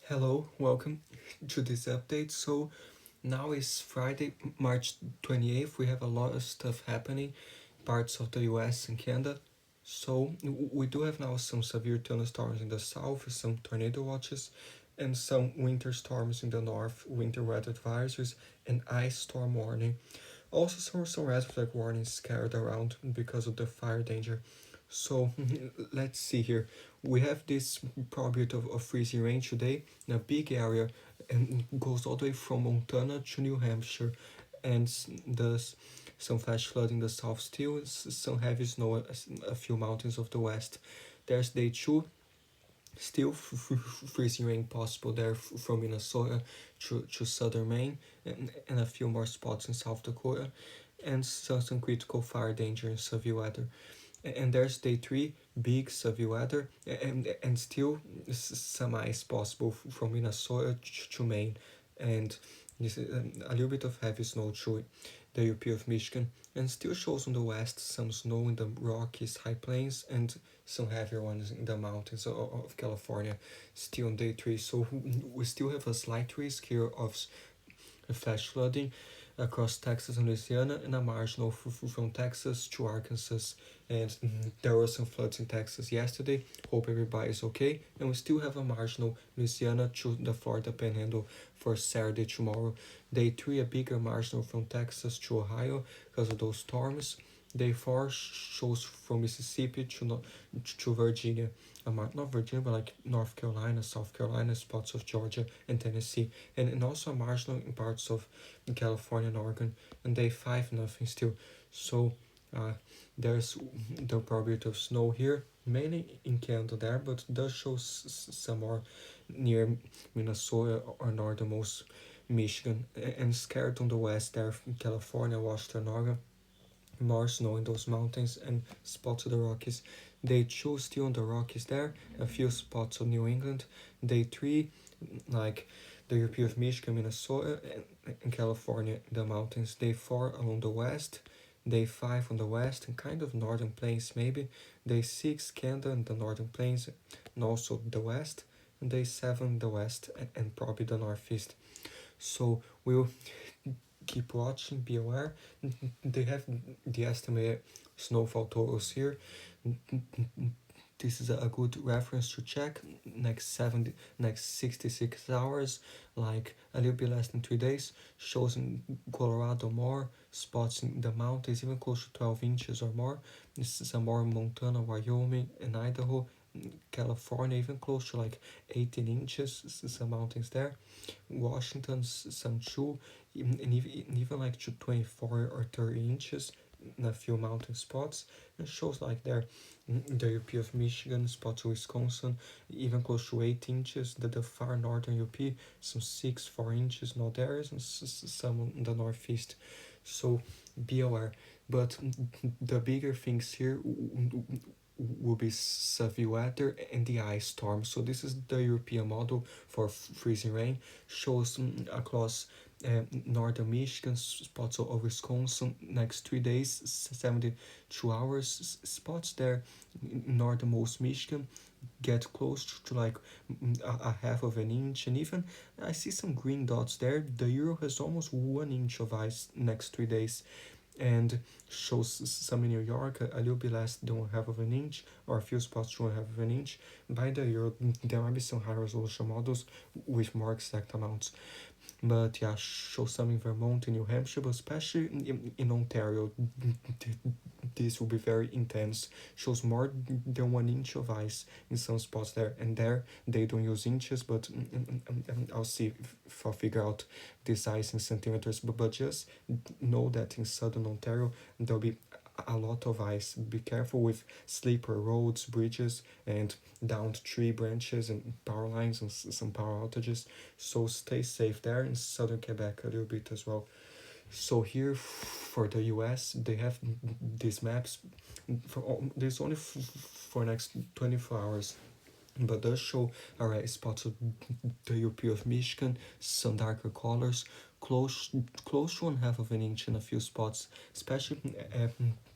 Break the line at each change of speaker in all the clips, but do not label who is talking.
Hello, welcome to this update. So now is Friday, March 28th. We have a lot of stuff happening, parts of the U.S. and Canada. So we do have now some severe thunderstorms in the south, some tornado watches, and some winter storms in the north, winter weather advisories, and ice storm warning. Also, some red flag warnings scattered around because of the fire danger. So let's see here. We have this probability of freezing rain today in a big area and goes all the way from Montana to New Hampshire, and does some flash flood in the south still, some heavy snow a few mountains of the west. There's day two, still freezing rain possible there from Minnesota to southern Maine, and a few more spots in South Dakota, and some critical fire danger in severe weather. And there's day three, big severe weather, and still some ice possible from Minnesota to Maine, and this a little bit of heavy snow through the UP of Michigan, and still shows on the west some snow in the Rockies high plains and some heavier ones in the mountains of California, still on day three. So we still have a slight risk here of flash flooding across Texas and Louisiana, and a marginal from Texas to Arkansas. And there were some floods in Texas yesterday. Hope everybody is okay. And we still have a marginal Louisiana to the Florida Panhandle for Saturday tomorrow. Day three, a bigger marginal from Texas to Ohio because of those storms. Day four shows from Mississippi to Virginia. Not Virginia, but like North Carolina, South Carolina, spots of Georgia and Tennessee, and also a marginal in parts of California and Oregon. And day five, nothing still. So there's the probability of snow here, mainly in Canada there, but does show some more near Minnesota or northernmost Michigan, and scattered on the west there, California, Washington, Oregon. More snow in those mountains and spots of the Rockies. Day two, still on the Rockies there, a few spots of New England. Day three, like the UP of Michigan, Minnesota, and California, the mountains. Day four, along the west. Day five on the west and kind of northern plains maybe. Day six, Canada and the northern plains, and also the west. And day seven, the west and probably the northeast. So we'll keep watching, be aware. They have the estimated snowfall totals here. This is a good reference to check. Next 66 hours, like a little bit less than 3 days, shows in Colorado more, spots in the mountains even close to 12 inches or more. This is a more in Montana, Wyoming, and Idaho. California even close to like 18 inches, some mountains there. Washington, some too, and even like to 24 or 30 inches in a few mountain spots. And shows like there the UP of Michigan, spots of Wisconsin, even close to 8 inches. The far northern UP, some 4 inches, not there, and some in the northeast. So be aware. But the bigger things here will be severe weather and the ice storm. So this is the European model for freezing rain. Shows across northern Michigan, spots of Wisconsin, next 3 days, 72 hours, spots there in northernmost Michigan get close to like a half of an inch, and even I see some green dots there. The Euro has almost 1 inch of ice next 3 days, and shows some in New York a little bit less than 1/2 of an inch, or a few spots to 1/2 of an inch. By the Euro, there might be some high resolution models with more exact amounts. But yeah, show some in Vermont and New Hampshire, but especially in Ontario, this will be very intense. Shows more than 1 inch of ice in some spots there, and there they don't use inches, but I'll see if I'll figure out this ice in centimeters. But just know that in southern Ontario there'll be a lot of ice. Be careful with slippery roads, bridges, and downed tree branches and power lines and some power outages. So stay safe there in southern Quebec a little bit as well. So here for the US, they have these maps. This only for next 24 hours, but does show alright spots of the UP of Michigan, some darker colors, close close to 1/2 of an inch in a few spots, especially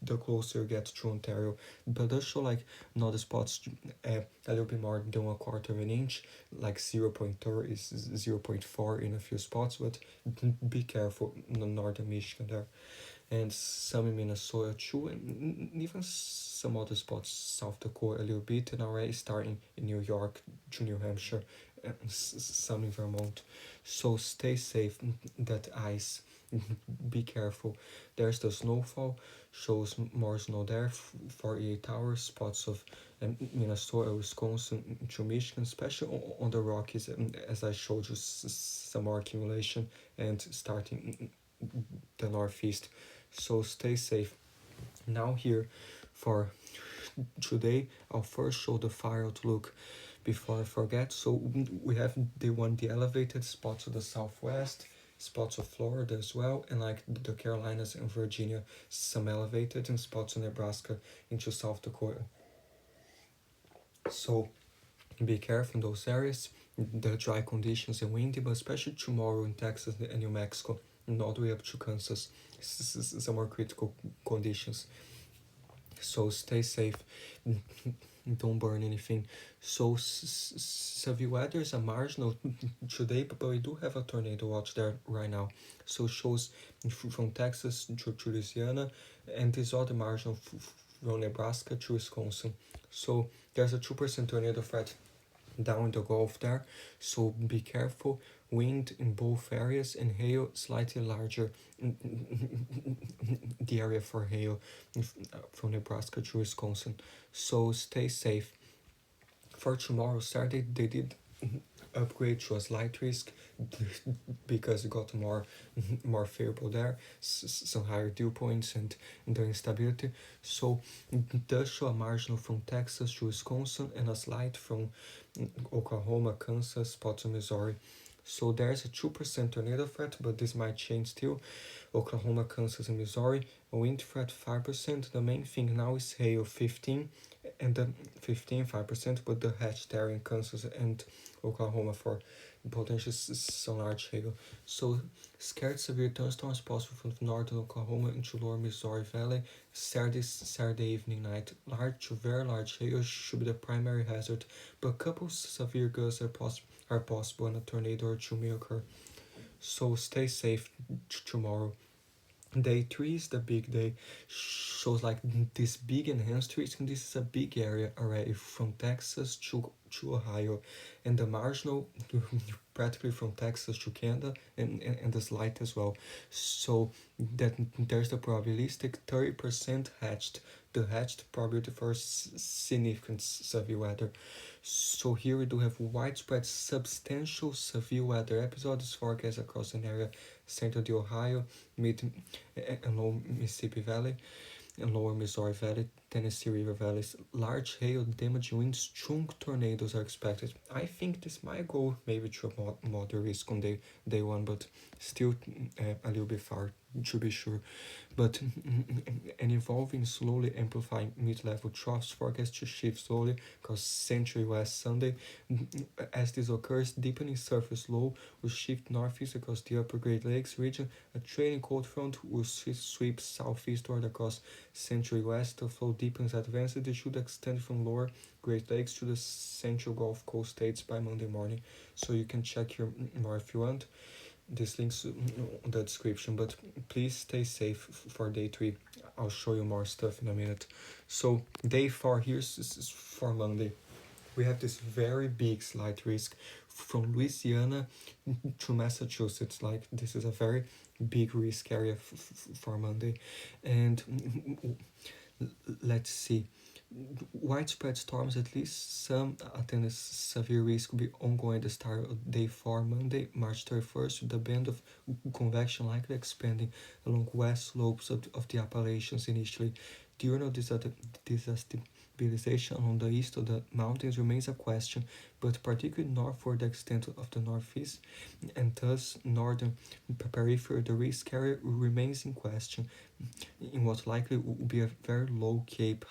the closer you get to Ontario. But does show like in other spots a little bit more than 1/4 of an inch, like 0.3 is 0.4 in a few spots. But be careful in northern Michigan there, and some in Minnesota too, and even some other spots, South Dakota a little bit, and already starting in New York to New Hampshire, and some in Vermont. So stay safe. That ice, be careful. There's the snowfall, shows more snow there, 48 hours, spots of Minnesota, Wisconsin to Michigan, especially on the Rockies, as I showed you, some more accumulation, and starting the northeast. So stay safe. Now here for today, I'll first show the fire outlook before I forget. So we have the elevated spots of the southwest, spots of Florida as well, and like the Carolinas and Virginia, some elevated, and spots of Nebraska into South Dakota. So be careful in those areas. The dry conditions and windy, but especially tomorrow in Texas and New Mexico, and all the way up to Kansas, some more critical conditions. So stay safe. Don't burn anything. So severe weather is a marginal today, but we do have a tornado watch there right now. So it shows from Texas to Louisiana, and this other marginal from Nebraska to Wisconsin. So there's a 2% tornado threat down in the Gulf there, so be careful. Wind in both areas, and hail slightly larger the area for hail from Nebraska to Wisconsin. So stay safe. For tomorrow, Saturday, they did upgrade to a slight risk because it got more favorable there, some higher dew points and the instability. So it does show a marginal from Texas to Wisconsin and a slight from Oklahoma, Kansas, spots of Missouri. So there's a 2% tornado threat, but this might change still. Oklahoma, Kansas, and Missouri, a wind threat 5%. The main thing now is hail 15, and the 5%, but the hatch there in Kansas and Oklahoma for potentially some large hail. So scared severe thunderstorms possible from northern Oklahoma into lower Missouri Valley. Saturday evening, night. Large to very large hail should be the primary hazard, but couple severe gusts are possible, and a tornado or two may occur. So stay safe tomorrow. Day 3 is the big day, shows like this big enhanced risk, and this is a big area already from Texas to Ohio, and the marginal practically from Texas to Canada, and the slight as well. So that there's the probabilistic 30% hatched, the hatched probability for significant severe weather. So here we do have widespread substantial severe weather episodes forecast across an area central the Ohio, mid and lower Mississippi Valley, and lower Missouri Valley, Tennessee River valleys. Large hail, damaging winds, strong tornadoes are expected. I think this might go maybe to a moderate risk on day 1, but still a little bit far to be sure. But and involving slowly amplifying mid-level troughs forecast to shift slowly across central west Sunday. As this occurs, deepening surface low will shift northeast across the upper Great Lakes region. A trailing cold front will sweep southeastward across central west. The flow deepens advances. It should extend from lower Great Lakes to the central Gulf Coast states by Monday morning. So you can check here more if you want. This links in the description, but please stay safe for day 3. I'll show you more stuff in a minute. So day 4 here is for Monday. We have this very big slight risk from Louisiana to Massachusetts. Like this is a very big risk area for Monday. And let's see, widespread storms, at least some attendant severe risk will be ongoing at the start of day 4, Monday, March 31st, with the band of convection likely expanding along west slopes of the Appalachians initially. Diurnal destabilization along the east of the mountains remains a question, but particularly northward the extent of the northeast, and thus northern periphery, the risk area remains in question, in what likely will be a very low Cape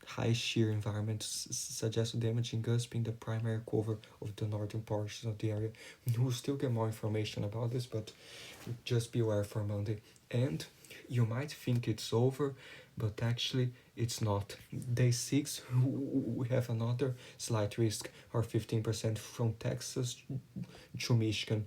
high shear environment suggests damaging gusts being the primary cover of the northern portions of the area. We'll still get more information about this, but just be aware for Monday. And you might think it's over, but actually it's not. Day 6, we have another slight risk, or 15% from Texas to Michigan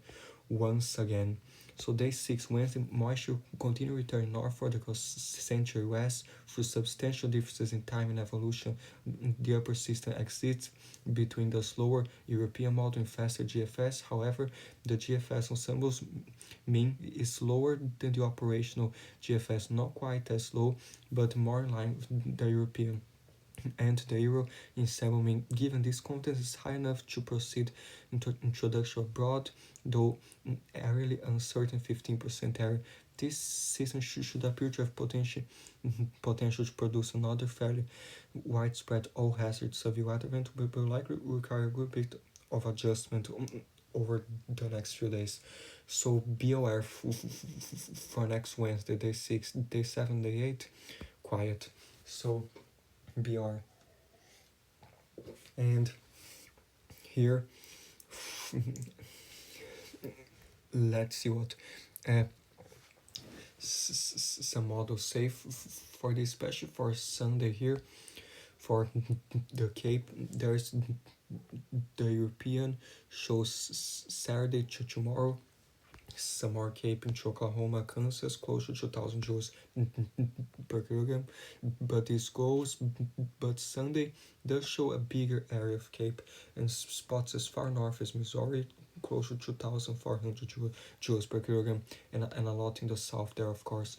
once again. So day 6, Wednesday, moisture continue returning northward across central US through substantial differences in time and evolution. The upper system exits between the slower European model and faster GFS. However, the GFS ensembles mean is lower than the operational GFS, not quite as low, but more in line with the European and the euro ensemble mean. Given this context is high enough to proceed into introduction of broad, though areally uncertain 15% area. This system should appear to have potential to produce another fairly widespread all hazard severe weather event, but will likely require a good bit of adjustment over the next few days. So be aware for next Wednesday, day 6, day 7, day 8, quiet. So be aware. And here, let's see what uh, some models say for this, especially for Sunday here. For the Cape, there's the European shows Saturday to tomorrow. Some more Cape into Oklahoma, Kansas, close to 2,000 joules per kilogram. But this goes, but Sunday does show a bigger area of Cape and spots as far north as Missouri, close to 2,400 joules per kilogram, and a lot in the south there, of course.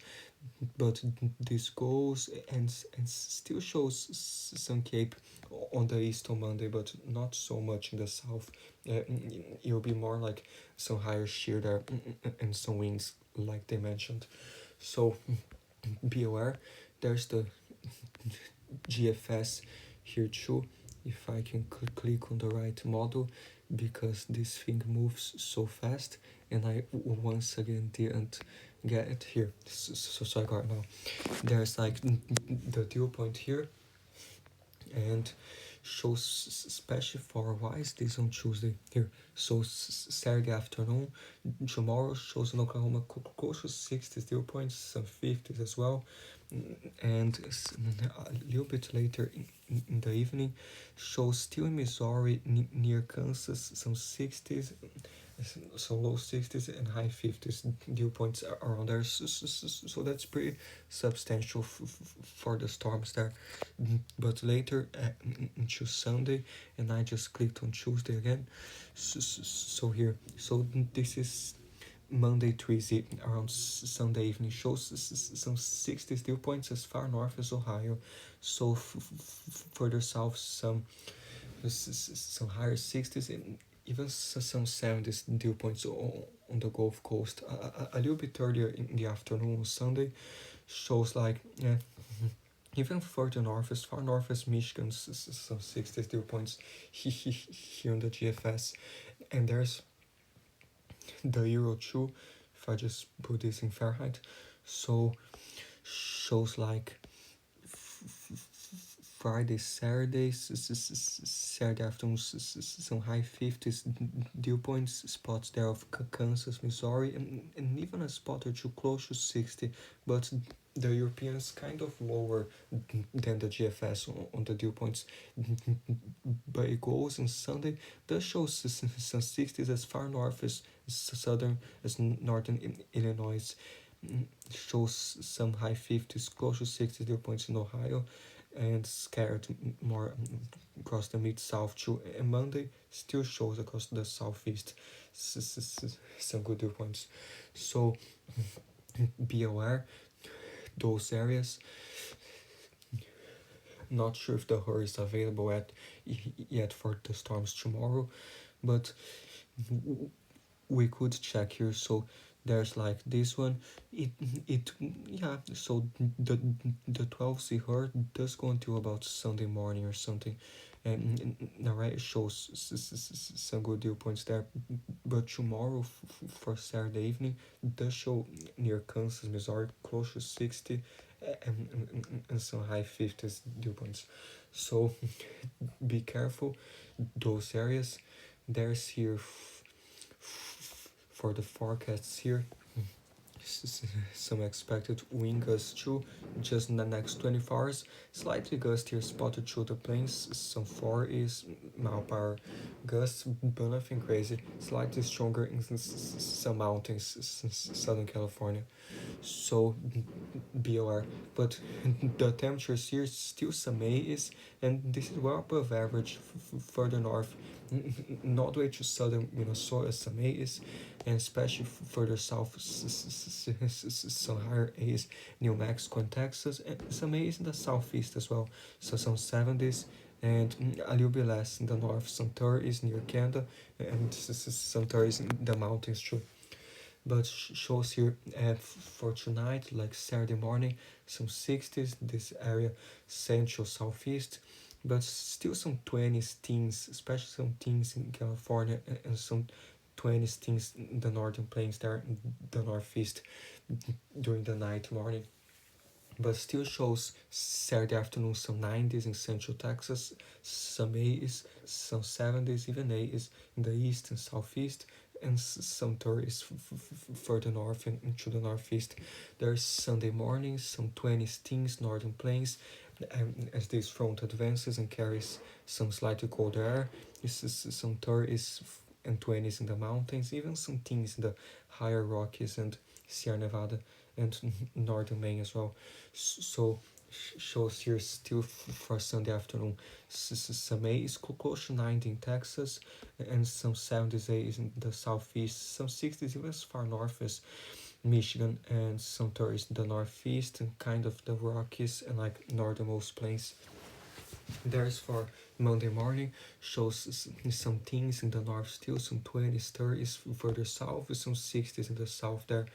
But this goes and still shows some Cape on the east on Monday, but not so much in the south. It'll be more like some higher shear there and some winds, like they mentioned. So be aware. There's the GFS here too. If I can click on the right model, because this thing moves so fast, and I once again didn't get it here. So I got it now. There's like the dew point here, and shows especially for why is this on Tuesday here. So Saturday afternoon, tomorrow shows in Oklahoma close to 60s dew points, some 50s as well, and a little bit later in the evening shows still in Missouri near Kansas some 60s, so low 60s and high 50s dew points around there, so that's pretty substantial for the storms there. But later into Sunday, and I just clicked on Tuesday again, so here, so this is Monday 3Z around Sunday evening, shows some 60s dew points as far north as Ohio, so further south some higher 60s and even some 70s dew points on the Gulf Coast. A little bit earlier in the afternoon on Sunday shows like even further north, as far north as Michigan, some 60s dew points here on the GFS. And there's the Euro 2, if I just put this in Fahrenheit, so shows like Friday, Saturday, Saturday afternoon, some high 50s dew points, spots there of Kansas, Missouri, and even a spot or two close to 60, but the Europeans kind of lower than the GFS on the dew points. But it goes on Sunday, does show some 60s as far north as southern as northern Illinois, shows some high 50s, close to 60 dew points in Ohio, and scattered more across the mid-south too. And Monday still shows across the southeast some good dew points. So be aware, those areas. Not sure if the HUR is available yet for the storms tomorrow, but we could check here. So there's like this one, yeah, so the 12C HUR does go until about Sunday morning or something, and alright, it shows some good dew points there, but tomorrow for Saturday evening does show near Kansas, Missouri, close to 60, and some high 50s dew points. So be careful those areas. There's here for the forecasts here some expected wind gusts too, just in the next 24 hours. Slightly gustier spotted through the plains, some 40s mile per hour gusts, but nothing crazy. Slightly stronger in some mountains, Southern California. So be aware. But the temperatures here still some 80s, and this is well above average further north, not way to southern Minnesota, some 80s, and especially further south, some higher A's, New Mexico and Texas, and some A's in the southeast as well. So some 70s, and a little bit less in the north, some 30s near Canada, and some 30s in the mountains too. But shows here for tonight, like Saturday morning, some 60s, this area, central southeast, but still some 20s teens, especially some teens in California, and some 20s teens in the northern plains there, in the northeast during the night, morning. But still shows Saturday afternoon some 90s in central Texas, some 80s, some 70s, even 80s in the east and southeast, and some 30s further north and into the northeast. There's Sunday morning, some 20s teens, northern plains, as this front advances and carries some slightly colder air. This is some 30s and 20s in the mountains, even some teens in the higher Rockies and Sierra Nevada and northern Maine as well. So shows here still for Sunday afternoon. Some 80s close to 90 in Texas, and some 70s 80s in the southeast, some 60s even as far north as Michigan, and some 30s in the northeast and kind of the Rockies and like northernmost plains. There's for Monday morning, shows some teens in the north still, some 20s, 30s further south, with some 60s in the south there,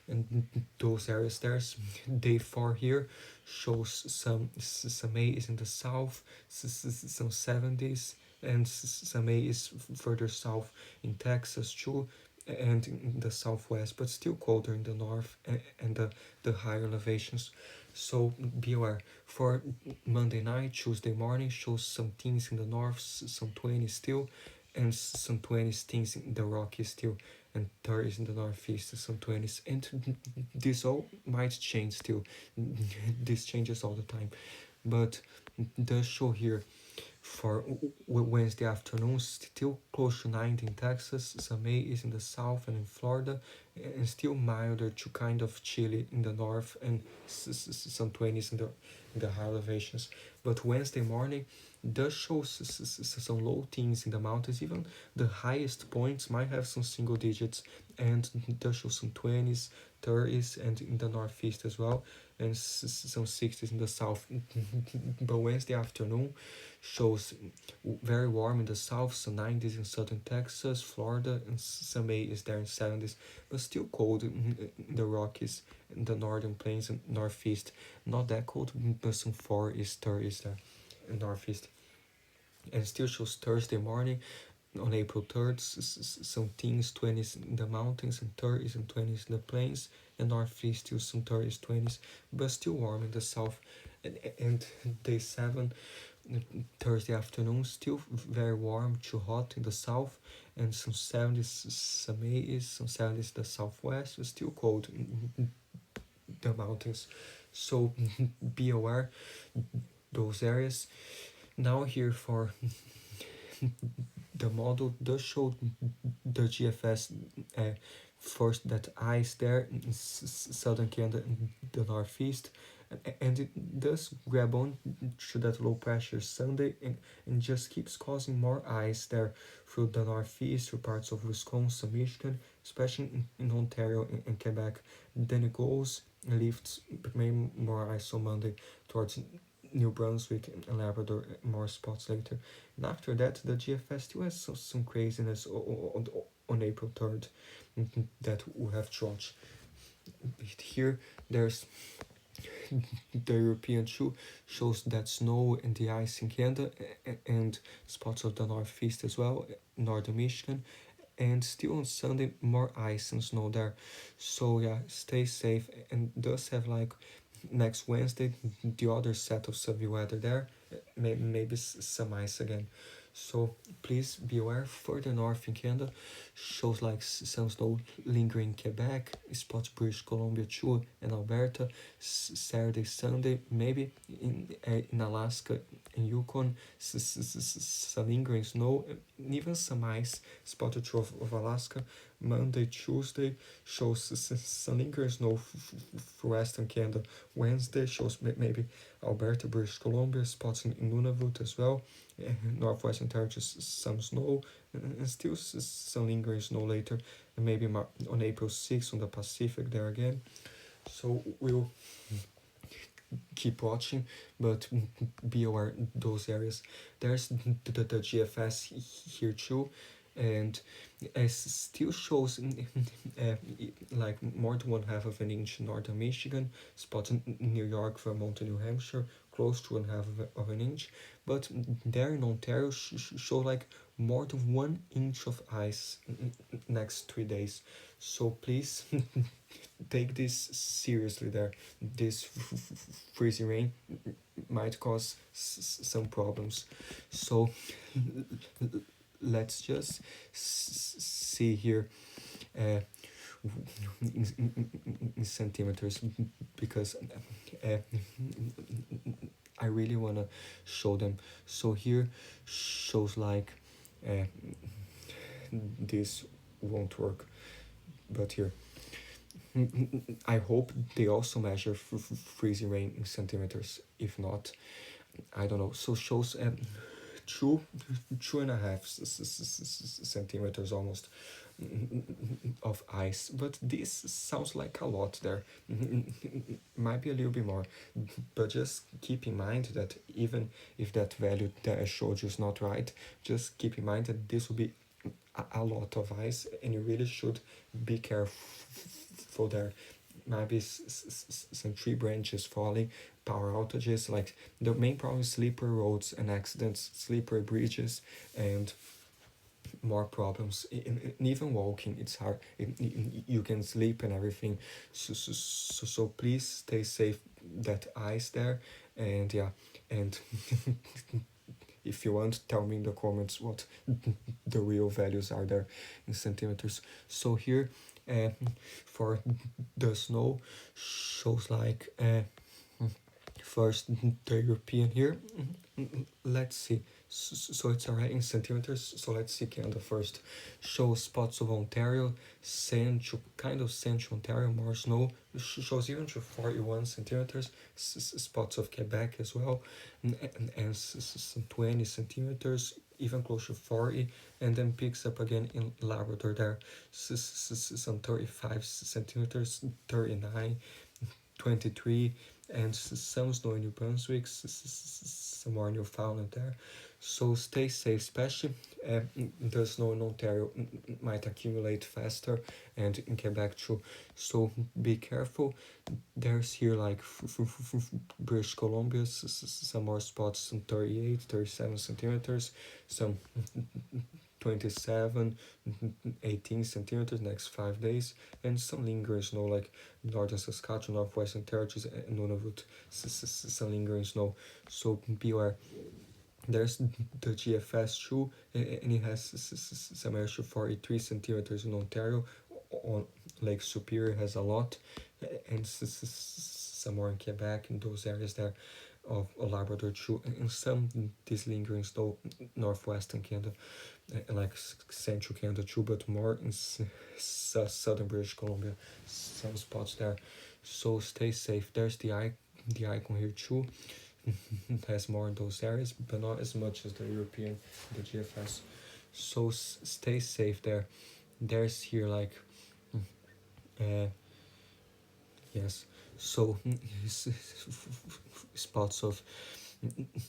and those areas. There's day 4 here, shows some 80s in the south, some 70s, and some 80s further south in Texas too, and in the southwest, but still colder in the north and the higher elevations. So be aware. For Monday night, Tuesday morning, shows some teens in the north, some 20s still, and some 20s teens in the Rockies still, and 30s in the northeast, some 20s. And this all might change still. This changes all the time. But the show here for Wednesday afternoon, still close to 90 in Texas, some 80s in the south and in Florida, and still milder to kind of chilly in the north, and some 20s in the high elevations. But Wednesday morning does show some low teens in the mountains. Even the highest points might have some single digits, and does show some 20s, 30s, and in the northeast as well, and some 60s in the south. But Wednesday afternoon shows very warm in the south, some 90s in southern Texas, Florida, and some 80s there in 70s, but still cold in the Rockies, in the northern plains and northeast. Not that cold, but some 40s, 30s there in northeast. And still shows Thursday morning on April 3rd, some teens, 20s in the mountains, and 30s and 20s in the plains, and northeast still some 30s, 20s, but still warm in the south. And day 7, Thursday afternoon, still very warm to hot in the south, and some 70s, some 80s, some 70s in the southwest, but still cold in the mountains. So be aware those areas. Now here for the model does show the GFS first that ice there in southern Canada and the northeast, and it does grab on to that low pressure Sunday, and just keeps causing more ice there through the northeast, through parts of Wisconsin, Michigan, especially in Ontario and Quebec. Then it goes and lifts maybe more ice on Monday towards New Brunswick and Labrador, more spots later. And after that, the GFS still has some craziness on April 3rd that we have to watch. Here, there's the European shoe shows that snow and the ice in Canada and spots of the northeast as well, northern Michigan, and still on Sunday more ice and snow there. So yeah, stay safe, and does have like next Wednesday, the other set of severe weather there, maybe some ice again. So please be aware. Further north in Canada, shows like some snow lingering in Quebec, spots British Columbia too, and Alberta. Saturday, Sunday, maybe in Alaska, in Yukon, some lingering snow, even some ice spotted through of Alaska. Monday, Tuesday shows some lingering snow for Western Canada. Wednesday shows maybe Alberta, British Columbia, spots in Nunavut as well. Northwestern Territories, some snow, and still some lingering snow later, and maybe on April 6th on the Pacific there again. So we'll keep watching, but be aware those areas. There's the GFS here too, and it still shows like more than 1/2 of an inch in northern Michigan, spots in New York, Vermont, and New Hampshire, close to 1/2 of an inch, but there in Ontario show like more than 1 inch of ice next 3 days. So please take this seriously there. This freezing rain might cause some problems. So let's just see here uh, in centimeters, because I really want to show them. So here shows like this won't work, but here I hope they also measure freezing rain in centimeters. If not, I don't know. So shows two 2.5 centimeters almost of ice, but this sounds like a lot there. Might be a little bit more, but just keep in mind that even if that value that I showed you is not right, just keep in mind that this will be a lot of ice, and you really should be careful there. Maybe some tree branches falling, power outages. Like the main problem is slippery roads and accidents, slippery bridges, and more problems. Even walking, it's hard. You can sleep and everything. So please stay safe. That ice there, and yeah, and if you want, tell me in the comments what the real values are there in centimeters. So here, for the snow, shows like first the European here. Let's see. So it's alright in centimeters. So let's see Canada first. Shows spots of Ontario, kind of central Ontario, more snow. Shows even to 41 centimeters. Spots of Quebec as well, and some 20 centimeters, even close to 40, and then picks up again in Labrador there. Some 35 centimeters, 39, 23, and some snow in New Brunswick, some more in Newfoundland there. So stay safe, especially the snow in Ontario might accumulate faster, and in Quebec too. So be careful. There's here like British Columbia, some more spots, some 38, 37 centimeters, some 27, 18 centimeters next 5 days, and some lingering snow like northern Saskatchewan, northwestern territories, and Nunavut, some lingering snow. So beware. There's the GFS too, and it has some extra 43 centimeters in Ontario. On Lake Superior has a lot, and some more in Quebec, in those areas there of Labrador too, and some this lingering snow northwestern Canada, like central Canada too, but more in southern British Columbia, some spots there. So stay safe. There's the icon here too. Has more in those areas, but not as much as the European, the GFS. So stay safe there. There's here like yes, so spots of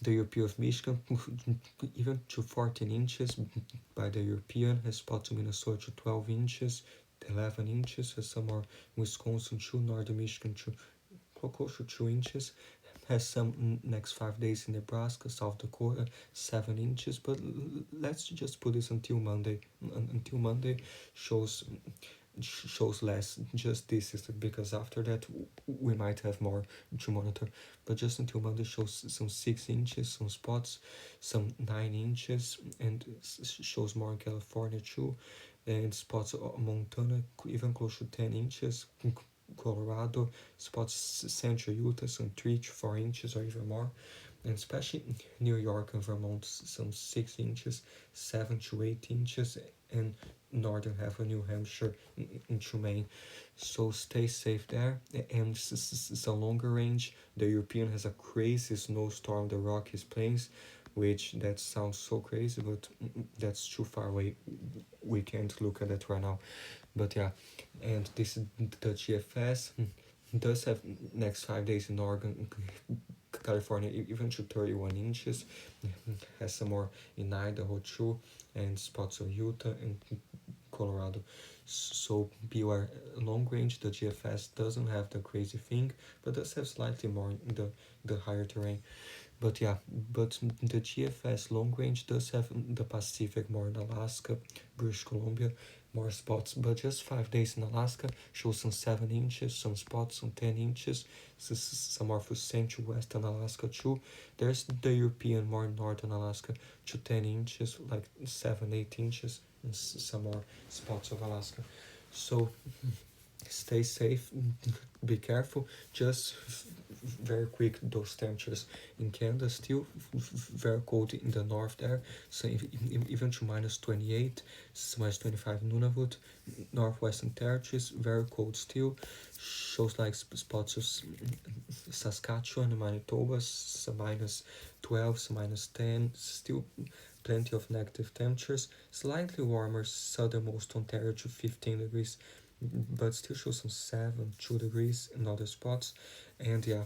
the European of Michigan, even to 14 inches by the European, has spots of Minnesota to 12 inches, 11 inches, has some more Wisconsin to northern Michigan to close to 2 inches, has some next 5 days in Nebraska, South Dakota, 7 inches, but let's just put this until Monday. Until Monday shows shows less. Just this is because after that we might have more to monitor. But just until Monday shows some 6 inches, some spots, some 9 inches, and shows more in California too, and spots on Montana even close to 10 inches. Colorado, spots central Utah, some 3 to 4 inches or even more, and especially New York and Vermont, some 6 inches, 7 to 8 inches, and northern half of New Hampshire into Maine. So stay safe there. And it's a longer range. The European has a crazy snowstorm, the Rockies Plains, which that sounds so crazy, but that's too far away. We can't look at that right now. But yeah, and this is the GFS does have next 5 days in Oregon, California, even to 31 inches. Has some more in Idaho too, and spots of Utah and Colorado. So beware, long range, the GFS doesn't have the crazy thing, but does have slightly more in the higher terrain. But yeah, but the GFS long range does have the Pacific, more in Alaska, British Columbia, more spots. But just 5 days in Alaska shows some 7 inches, some spots, some 10 inches, some more for central western Alaska too. There's the European, more northern Alaska to 10 inches, like 7, 8 inches, and some more spots of Alaska. So stay safe, be careful. Just very quick, those temperatures in Canada still very cold in the north there, so even to minus 28, minus 25 Nunavut. Northwestern Territories very cold still, shows like spots of Saskatchewan and Manitoba, some minus 12, some minus 10, still plenty of negative temperatures. Slightly warmer southernmost Ontario to 15 degrees, but still shows some 2 degrees in other spots. And yeah,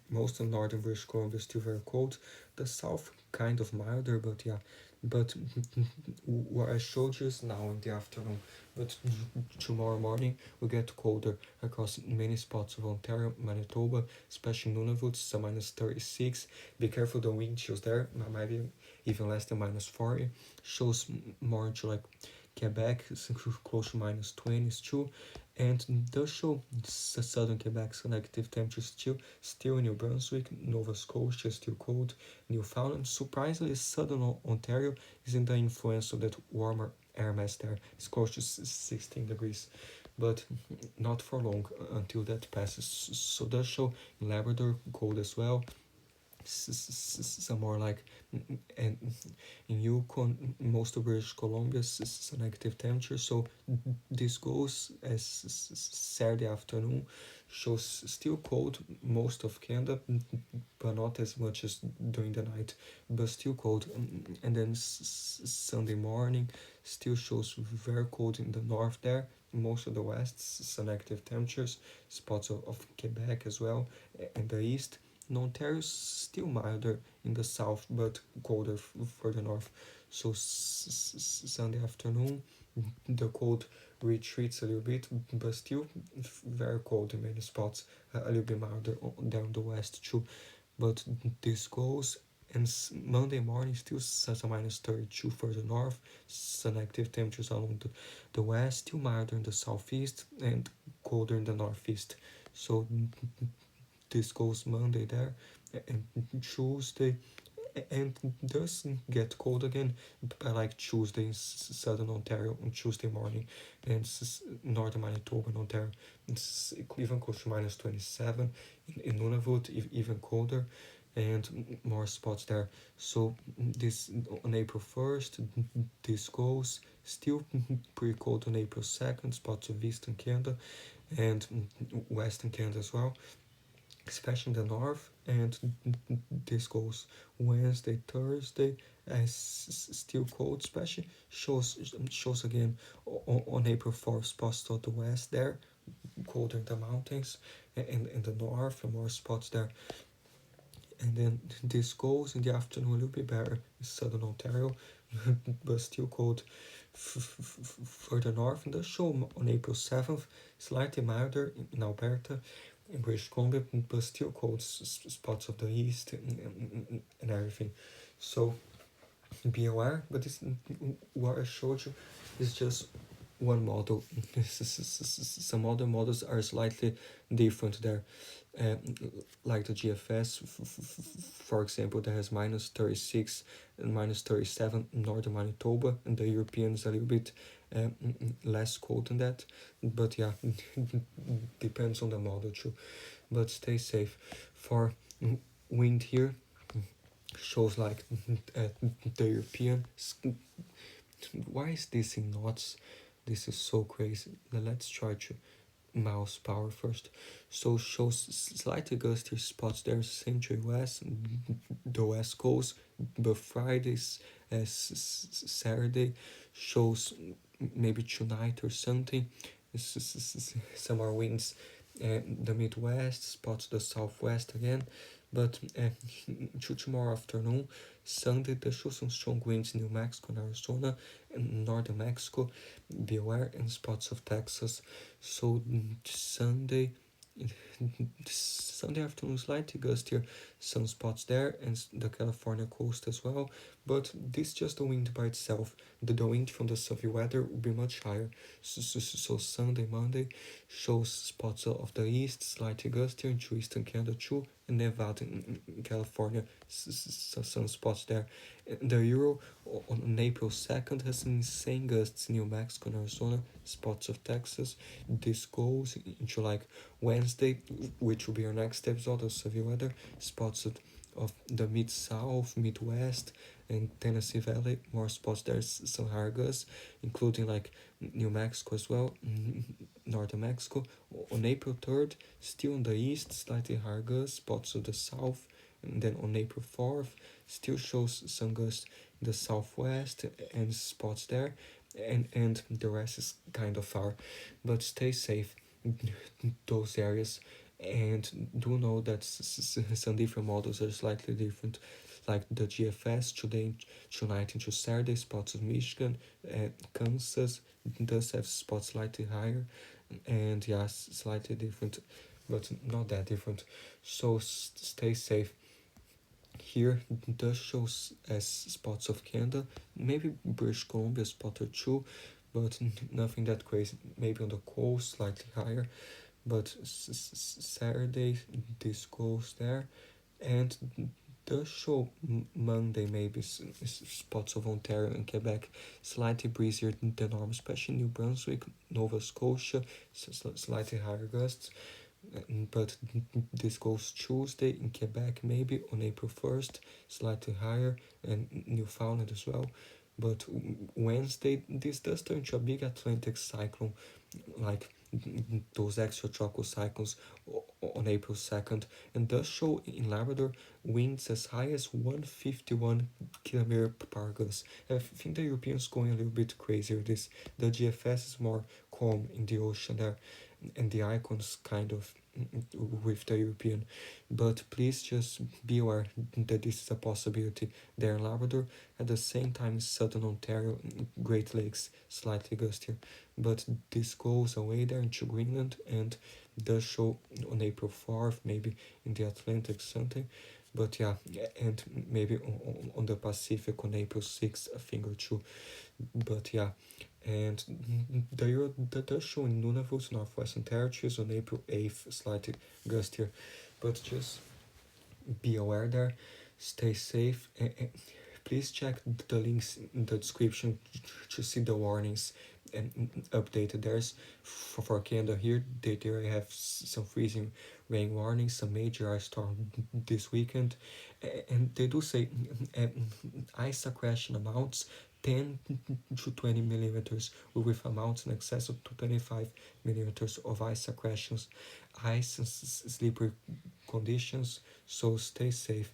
most of northern British Columbia is still very cold. The south kind of milder, but yeah, but what I showed you is now in the afternoon. But tomorrow morning will get colder across many spots of Ontario, Manitoba, especially Nunavut, so minus 36. Be careful the wind chills there, might be even less than minus 40. Shows more into like Quebec, close to minus 20s too, and does show southern Quebec's negative temperatures still in New Brunswick, Nova Scotia still cold, Newfoundland. Surprisingly, southern Ontario is in the influence of that warmer air mass there. It's close to 16 degrees, but not for long until that passes. So does show in Labrador cold as well. Some more like and in Yukon, most of British Columbia is a negative temperature. So this goes as Saturday afternoon, shows still cold most of Canada, but not as much as during the night, but still cold. And then Sunday morning still shows very cold in the north there. Most of the west, some negative temperatures, spots of Quebec as well, and the east. Ontario is still milder in the south, but colder further north. So Sunday afternoon, the cold retreats a little bit, but still very cold in many spots. A little bit milder down the west too. But this goes, and Monday morning still such a minus 32 further north. Some active temperatures along the west, still milder in the southeast and colder in the northeast. So this goes Monday there, and Tuesday, and does get cold again by like Tuesday in southern Ontario on Tuesday morning, and northern Manitoba and Ontario. It's even close to minus 27 in Nunavut, even colder, and more spots there. So this on April 1st, this goes still pretty cold on April 2nd, spots of eastern Canada and western Canada as well, especially in the north. And this goes Wednesday, Thursday, as still cold, especially shows again on April 4th, spots to the west there, colder in the mountains, and in the north, and more spots there. And then this goes in the afternoon a little bit better in southern Ontario, but still cold further north. And does show on April 7th, slightly milder in Alberta, in British Columbia, but still cold spots of the east and everything. So be aware, but this what I showed you is just one model. Some other models are slightly different there. Uh, like the GFS, for example, that has minus 36 and minus 37 in northern Manitoba, and the European is a little bit less cold than that. But yeah, depends on the model too. But stay safe. For wind here, shows like the European. Why is this in knots? This is so crazy. Now let's try to mouse power first. So shows slightly gusty spots there, central US, the west coast, but Fridays, Saturday shows maybe tonight or something. Some more winds, the Midwest, spots the Southwest again, but tomorrow afternoon, Sunday, there show some strong winds in New Mexico and Arizona and northern Mexico. Be aware, and spots of Texas. So Sunday, Sunday afternoon slightly gustier, some spots there, and the California coast as well. But this is just the wind by itself. The wind from the southern weather will be much higher. So Sunday, Monday shows spots of the east, slightly gustier into eastern Canada too, and Nevada in California, some spots there. The Euro on April 2nd has some insane gusts in New Mexico and Arizona, spots of Texas. This goes into like Wednesday, which will be our next episode of severe weather, spots of the mid-south, midwest, and Tennessee Valley, more spots there, some higher gusts, including like New Mexico as well, northern Mexico. On April 3rd, still on the east, slightly higher gusts, spots of the south, and then on April 4th, still shows some gusts in the southwest and spots there, and the rest is kind of far, but stay safe those areas, and do know that some different models are slightly different, like the GFS today, tonight into Saturday, spots of Michigan, Kansas does have spots slightly higher, and yeah, slightly different, but not that different. So stay safe. Here does shows as spots of Canada, maybe British Columbia spot or two, but nothing that crazy. Maybe on the coast slightly higher, but Saturday this goes there, and does show Monday maybe spots of Ontario and Quebec, slightly breezier than normal, especially New Brunswick, Nova Scotia, slightly higher gusts. But this goes Tuesday in Quebec, maybe on April 1st, slightly higher, and Newfoundland as well. But Wednesday, this does turn to a big Atlantic cyclone, like those extratropical cyclones on April 2nd, and does show in Labrador winds as high as 151 km per hour gusts. I think the Europeans going a little bit crazy with this. The GFS is more calm in the ocean there, and the icons kind of with the European, but please just be aware that this is a possibility there in Labrador. At the same time, southern Ontario, Great Lakes, slightly gustier, but this goes away there into Greenland and does show on April 4th, maybe in the Atlantic something, but yeah, and maybe on the Pacific on April 6th, a thing or two, but yeah. And the does show in Nunavut, Northwestern Territories on April 8th, slightly gustier, but just be aware there, stay safe, and please check the links in the description to see the warnings and updated. There's for Canada here, they have some freezing rain warnings, some major ice storm this weekend, and they do say ice accretion amounts 10 to 20 millimeters, with amounts in excess of 25 millimeters of ice accretions, ice and slippery conditions, so stay safe.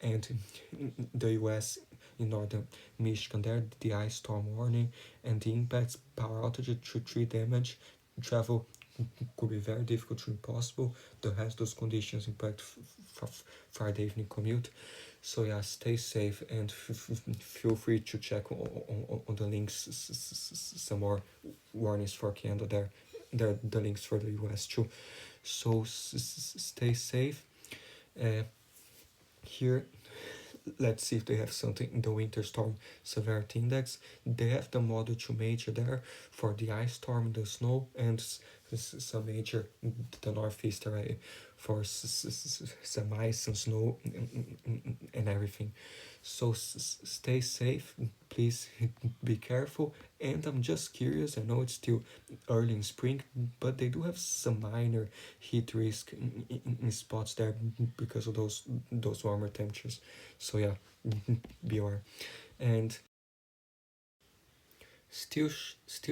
And the US in northern Michigan there, the ice storm warning and the impacts, power outage to tree damage, travel could be very difficult to impossible. The hazardous conditions impact Friday evening commute. So yeah, stay safe and feel free to check on the links some more warnings for Canada there. There are the links for the US too. So stay safe. Here let's see if they have something in the winter storm severity index. They have the model to major there for the ice storm, the snow, and some major the northeast area for some ice and snow and everything. So stay safe, please be careful. And I'm just curious, I know it's still early in spring, but they do have some minor heat risk in spots there because of those warmer temperatures. So yeah, be aware. And still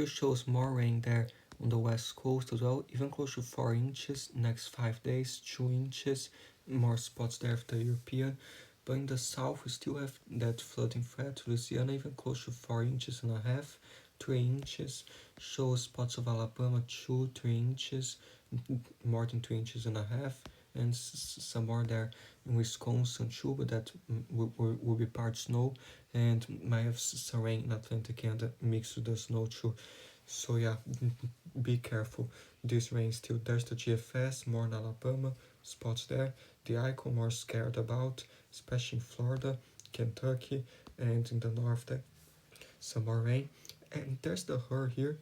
shows more rain there on the west coast as well, even close to 4 inches next 5 days, 2 inches, more spots there after European. But in the south, we still have that flooding threat. Louisiana even close to 4 inches and a half, 3 inches. Shows spots of Alabama 2, 3 inches, more than 2 inches and a half, and some more there in Wisconsin too, but that will be part snow, and might have some rain in Atlantic Canada mixed with the snow too. So yeah, be careful. This rain still. There's the GFS, more in Alabama, spots there. The icon more scared about, especially in Florida, Kentucky, and in the north there. Some more rain. And there's the her here.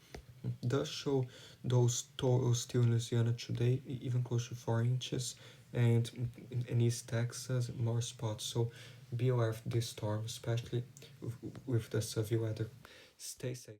Does show those totals still in Louisiana today, even close to 4 inches, and in East Texas, more spots. So be aware of this storm, especially with the severe weather. Stay safe.